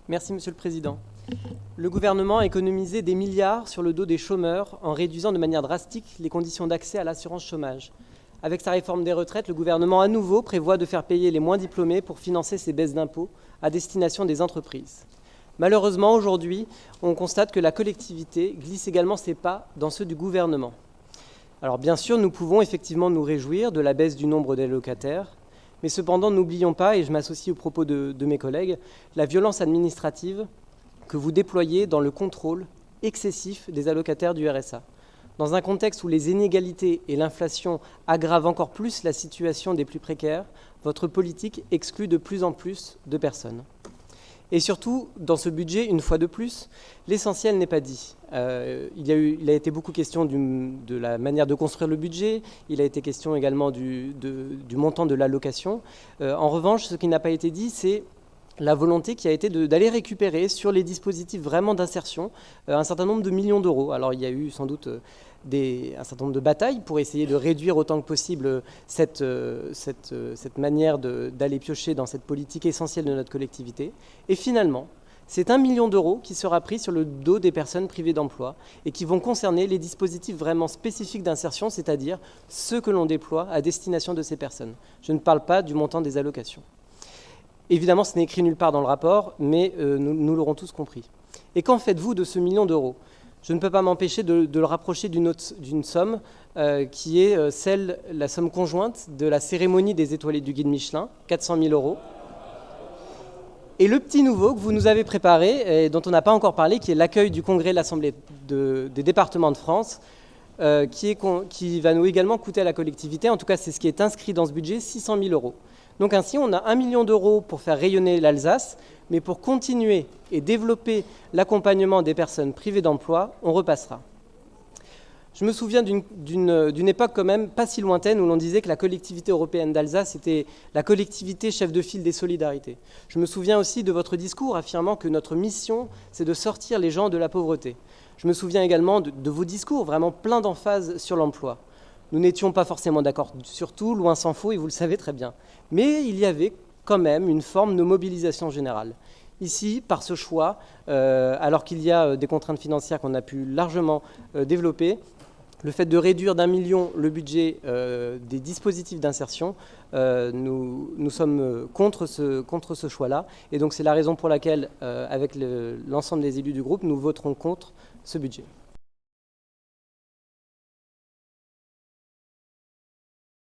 Merci, Monsieur le Président. Le gouvernement a économisé des milliards sur le dos des chômeurs en réduisant de manière drastique les conditions d'accès à l'assurance chômage. Avec sa réforme des retraites, le gouvernement à nouveau prévoit de faire payer les moins diplômés pour financer ces baisses d'impôts à destination des entreprises. Malheureusement, aujourd'hui, on constate que la collectivité glisse également ses pas dans ceux du gouvernement. Alors bien sûr, nous pouvons effectivement nous réjouir de la baisse du nombre d'allocataires, mais cependant, n'oublions pas, et je m'associe aux propos de mes collègues, la violence administrative que vous déployez dans le contrôle excessif des allocataires du RSA. Dans un contexte où les inégalités et l'inflation aggravent encore plus la situation des plus précaires, votre politique exclut de plus en plus de personnes. Et surtout, dans ce budget, une fois de plus, l'essentiel n'est pas dit. Il a été beaucoup question de la manière de construire le budget, il a été question également du montant de l'allocation. En revanche, ce qui n'a pas été dit, c'est la volonté qui a été d'aller récupérer sur les dispositifs vraiment d'insertion un certain nombre de millions d'euros. Alors il y a eu sans doute un certain nombre de batailles pour essayer de réduire autant que possible cette manière d'aller piocher dans cette politique essentielle de notre collectivité. Et finalement, c'est 1 million d'euros qui sera pris sur le dos des personnes privées d'emploi et qui vont concerner les dispositifs vraiment spécifiques d'insertion, c'est-à-dire ceux que l'on déploie à destination de ces personnes. Je ne parle pas du montant des allocations. Évidemment, ce n'est écrit nulle part dans le rapport, mais nous l'aurons tous compris. Et qu'en faites-vous de ce million d'euros ? Je ne peux pas m'empêcher de le rapprocher d'une somme qui est la somme conjointe de la cérémonie des étoilés du guide Michelin, 400 000 euros. Et le petit nouveau que vous nous avez préparé, et dont on n'a pas encore parlé, qui est l'accueil du congrès de l'Assemblée des départements de France, qui va nous également coûter à la collectivité, en tout cas c'est ce qui est inscrit dans ce budget, 600 000 euros. Donc ainsi, on a 1 million d'euros pour faire rayonner l'Alsace, mais pour continuer et développer l'accompagnement des personnes privées d'emploi, on repassera. Je me souviens d'une époque quand même pas si lointaine où l'on disait que la collectivité européenne d'Alsace était la collectivité chef de file des solidarités. Je me souviens aussi de votre discours affirmant que notre mission, c'est de sortir les gens de la pauvreté. Je me souviens également de vos discours vraiment pleins d'emphase sur l'emploi. Nous n'étions pas forcément d'accord sur tout, loin s'en faut, et vous le savez très bien. Mais il y avait quand même une forme de mobilisation générale. Ici, par ce choix, alors qu'il y a des contraintes financières qu'on a pu largement développer, le fait de réduire d'1 million le budget des dispositifs d'insertion, nous sommes contre ce choix-là. Et donc c'est la raison pour laquelle, avec l'ensemble des élus du groupe, nous voterons contre ce budget.